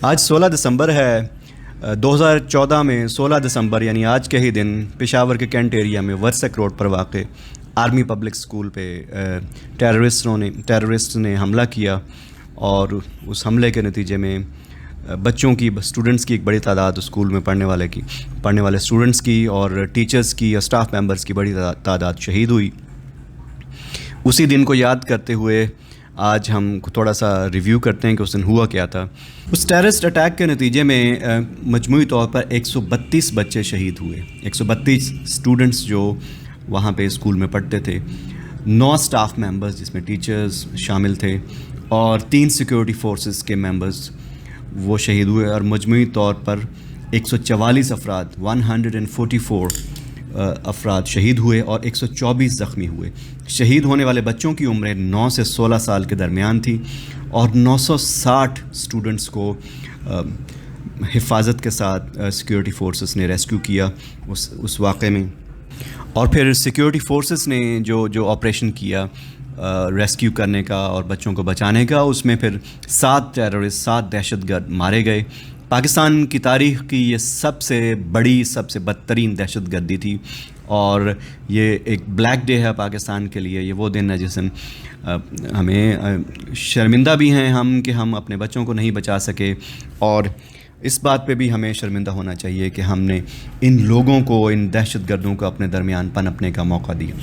آج 16 دسمبر ہے 2014 میں 16 دسمبر یعنی آج کے ہی دن پشاور کے کینٹ ایریا میں ورسک روڈ پر واقع آرمی پبلک اسکول پہ ٹیررسٹ نے حملہ کیا، اور اس حملے کے نتیجے میں اسٹوڈنٹس کی ایک بڑی تعداد اسکول میں پڑھنے والے اسٹوڈنٹس کی اور ٹیچرز کی اور اسٹاف ممبرس کی بڑی تعداد شہید ہوئی۔ اسی دن کو یاد کرتے ہوئے آج ہم تھوڑا سا ریویو کرتے ہیں کہ اس دن ہوا کیا تھا۔ اس ٹیررسٹ اٹیک کے نتیجے میں مجموعی طور پر 132 بچے شہید ہوئے، 132 اسٹوڈنٹس جو وہاں پہ اسکول میں پڑھتے تھے، 9 اسٹاف ممبرز جس میں ٹیچرز شامل تھے اور 3 سیکیورٹی فورسز کے ممبرز وہ شہید ہوئے، اور مجموعی طور پر 144 افراد 144 افراد شہید ہوئے اور 124 زخمی ہوئے۔ شہید ہونے والے بچوں کی عمریں 9 سے 16 سال کے درمیان تھی، اور 960 اسٹوڈنٹس کو حفاظت کے ساتھ سیکیورٹی فورسز نے ریسکیو کیا اس واقعے میں۔ اور پھر سیکیورٹی فورسز نے جو آپریشن کیا ریسکیو کرنے کا اور بچوں کو بچانے کا، اس میں پھر 7 ٹیررسٹ 7 دہشت گرد مارے گئے۔ پاکستان کی تاریخ کی یہ سب سے بڑی، سب سے بدترین دہشت گردی تھی، اور یہ ایک بلیک ڈے ہے پاکستان کے لیے۔ یہ وہ دن ہے جس دن ہمیں شرمندہ بھی ہیں ہم کہ ہم اپنے بچوں کو نہیں بچا سکے، اور اس بات پہ بھی ہمیں شرمندہ ہونا چاہیے کہ ہم نے ان لوگوں کو، ان دہشت گردوں کو اپنے درمیان پنپنے کا موقع دیا۔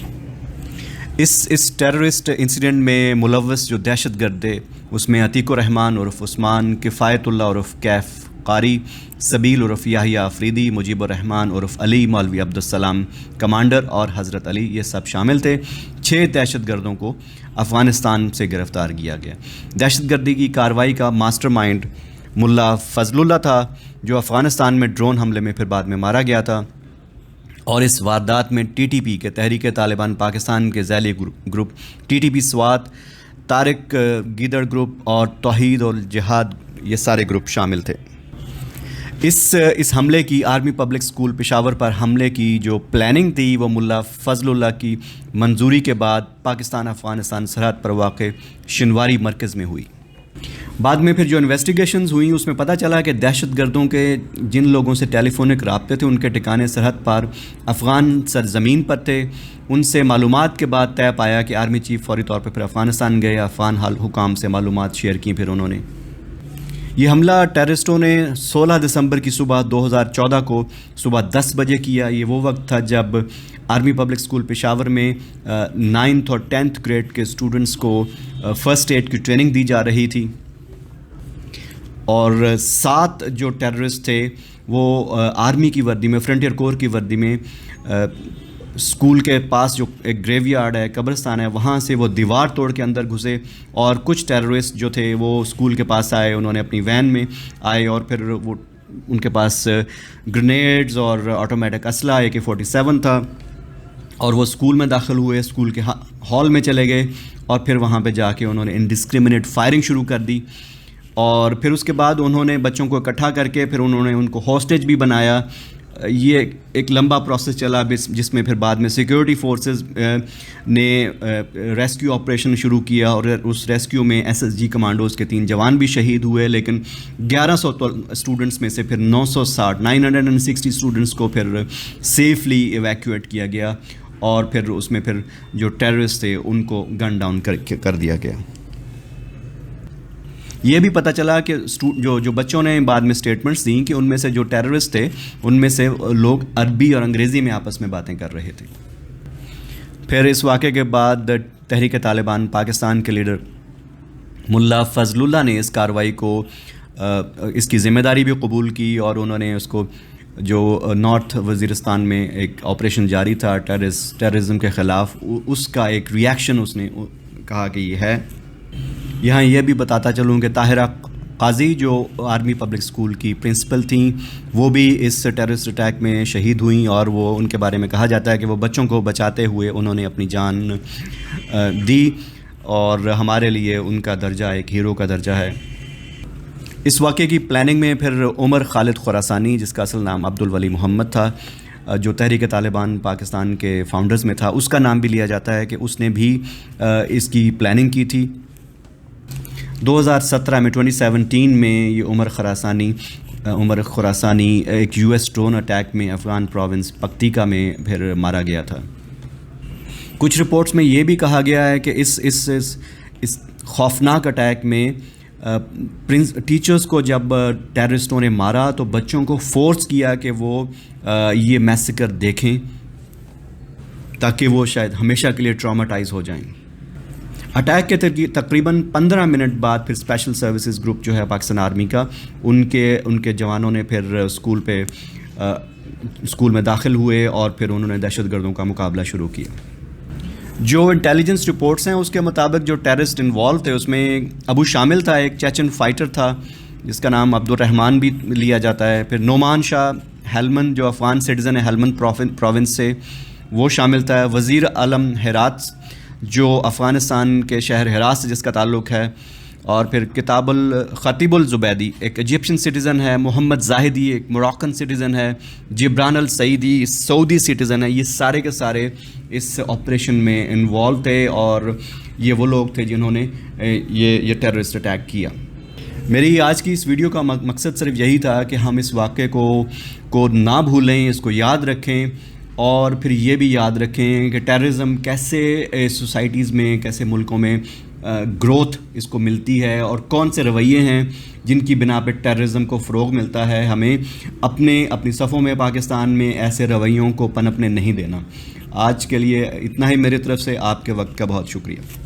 اس ٹیررسٹ انسیڈنٹ میں ملوث جو دہشت گرد تھے، اس میں عتیق الرحمان عرف عثمان، کفایت اللہ عرف کیف قاری، سبیل عرف یحییٰ افریدی، مجیب الرحمان عرف علی، مولوی عبدالسلام کمانڈر اور حضرت علی، یہ سب شامل تھے۔ 6 دہشت گردوں کو افغانستان سے گرفتار کیا گیا۔ دہشت گردی کی کارروائی کا ماسٹر مائنڈ ملا فضل اللہ تھا، جو افغانستان میں ڈرون حملے میں پھر بعد میں مارا گیا تھا، اور اس واردات میں TTP کے تحریک طالبان پاکستان کے ذیلی group TTP Swat, Tariq Gidar group اور توحید اور جہاد، یہ سارے گروپ شامل تھے۔ اس حملے کی، آرمی پبلک اسکول پشاور پر حملے کی جو پلاننگ تھی، وہ ملا فضل اللہ کی منظوری کے بعد پاکستان افغانستان سرحد پر واقع شنواری مرکز میں ہوئی۔ بعد میں پھر جو انویسٹیگیشنز ہوئیں، اس میں پتہ چلا کہ دہشت گردوں کے جن لوگوں سے ٹیلی فونک رابطے تھے، ان کے ٹھکانے سرحد پر افغان سرزمین پر تھے۔ ان سے معلومات کے بعد طے پایا کہ آرمی چیف فوری طور پہ پھر افغانستان گئے، افغان حکام سے معلومات شیئر کی پھر انہوں نے۔ یہ حملہ ٹیررسٹوں نے 16 دسمبر کی صبح 2014 کو صبح 10 بجے کیا۔ یہ وہ وقت تھا جب آرمی پبلک اسکول پشاور میں 9th اور 10th گریڈ کے اسٹوڈنٹس کو فرسٹ ایڈ کی ٹریننگ دی جا رہی تھی، اور 7 جو ٹیررسٹ تھے وہ آرمی کی وردی میں، فرنٹیئر کور کی وردی میں، اسکول کے پاس جو ایک گریو یارڈ ہے، قبرستان ہے، وہاں سے وہ دیوار توڑ کے اندر گھسے، اور کچھ ٹیررسٹ جو تھے وہ اسکول کے پاس آئے، انہوں نے اپنی وین میں آئے، اور پھر وہ ان کے پاس گرینیڈز اور آٹومیٹک اسلحہ AK-47 تھا، اور وہ اسکول میں داخل ہوئے، اسکول کے ہال میں چلے گئے، اور پھر وہاں پہ جا کے انہوں نے انڈسکریمنیٹ فائرنگ شروع کر دی، اور پھر اس کے بعد انہوں نے بچوں کو اکٹھا کر کے پھر انہوں نے ان کو ہاسٹیج بھی بنایا۔ یہ ایک لمبا پروسیس چلا جس میں پھر بعد میں سیکیورٹی فورسز نے ریسکیو آپریشن شروع کیا، اور اس ریسکیو میں SSG کمانڈوز کے 3 جوان بھی شہید ہوئے، لیکن 1100 اسٹوڈنٹس میں سے پھر 960 اسٹوڈنٹس کو پھر سیفلی ایویکویٹ کیا گیا، اور پھر اس میں پھر جو ٹیررسٹ تھے ان کو گن ڈاؤن کر دیا گیا۔ یہ بھی پتہ چلا کہ جو بچوں نے بعد میں سٹیٹمنٹس دیں کہ ان میں سے جو ٹیررسٹ تھے، ان میں سے لوگ عربی اور انگریزی میں آپس میں باتیں کر رہے تھے۔ پھر اس واقعے کے بعد تحریک طالبان پاکستان کے لیڈر ملا فضل اللہ نے اس کارروائی کو، اس کی ذمہ داری بھی قبول کی، اور انہوں نے اس کو، جو نارتھ وزیرستان میں ایک آپریشن جاری تھا ٹیررزم کے خلاف، اس کا ایک ریاکشن اس نے کہا کہ یہ ہے۔ یہاں یہ بھی بتاتا چلوں کہ طاہرہ قاضی جو آرمی پبلک اسکول کی پرنسپل تھیں، وہ بھی اس ٹیررسٹ اٹیک میں شہید ہوئیں، اور وہ ان کے بارے میں کہا جاتا ہے کہ وہ بچوں کو بچاتے ہوئے انہوں نے اپنی جان دی، اور ہمارے لیے ان کا درجہ ایک ہیرو کا درجہ ہے۔ اس واقعے کی پلاننگ میں پھر عمر خالد خراسانی، جس کا اصل نام عبدالولی محمد تھا، جو تحریک طالبان پاکستان کے فاؤنڈرز میں تھا، اس کا نام بھی لیا جاتا ہے کہ اس نے بھی اس کی پلاننگ کی تھی۔ 2017 میں 2017 میں یہ عمر خراسانی ایک US ڈرون اٹیک میں افغان پروونس پکتیکا میں پھر مارا گیا تھا. کچھ رپورٹس میں یہ بھی کہا گیا ہے کہ اس خوفناک اٹیک میں ٹیچرز کو جب ٹیررسٹوں نے مارا تو بچوں کو فورس کیا کہ وہ یہ میسیکر دیکھیں تاکہ وہ شاید ہمیشہ کے لیے ٹراماٹائز ہو جائیں. اٹیک کے تقریباً 15 منٹ بعد پھر اسپیشل سروسز گروپ جو ہے پاکستان آرمی کا ان کے جوانوں نے پھر اسکول میں داخل ہوئے اور پھر انہوں نے دہشت گردوں کا مقابلہ شروع کیا. جو انٹیلیجنس رپورٹس ہیں اس کے مطابق جو ٹیررسٹ انوالو تھے اس میں ابو شامل تھا، ایک چیچن فائٹر تھا جس کا نام عبد الرحمن بھی لیا جاتا ہے. پھر نعمان شاہ ہیلمند جو افغان سٹیزن ہے ہیلمند پروونس سے، وہ شامل تھا. وزیر اعظم ہرات جو افغانستان کے شہر ہرات سے جس کا تعلق ہے. اور پھر خطیب الزبیدی ایک ایجپشن سٹیزن ہے. محمد زاہدی ایک موراکن سٹیزن ہے. جبران السعیدی سعودی سٹیزن ہے. یہ سارے کے سارے اس آپریشن میں انوالو تھے اور یہ وہ لوگ تھے جنہوں نے یہ ٹیررسٹ اٹیک کیا. میری آج کی اس ویڈیو کا مقصد صرف یہی تھا کہ ہم اس واقعے کو نہ بھولیں، اس کو یاد رکھیں اور پھر یہ بھی یاد رکھیں کہ ٹیررزم کیسے سوسائٹیز میں، کیسے ملکوں میں گروتھ اس کو ملتی ہے اور کون سے رویے ہیں جن کی بنا پہ ٹیررزم کو فروغ ملتا ہے. ہمیں اپنی صفوں میں پاکستان میں ایسے رویوں کو پنپنے نہیں دینا. آج کے لیے اتنا ہی میری طرف سے. آپ کے وقت کا بہت شکریہ.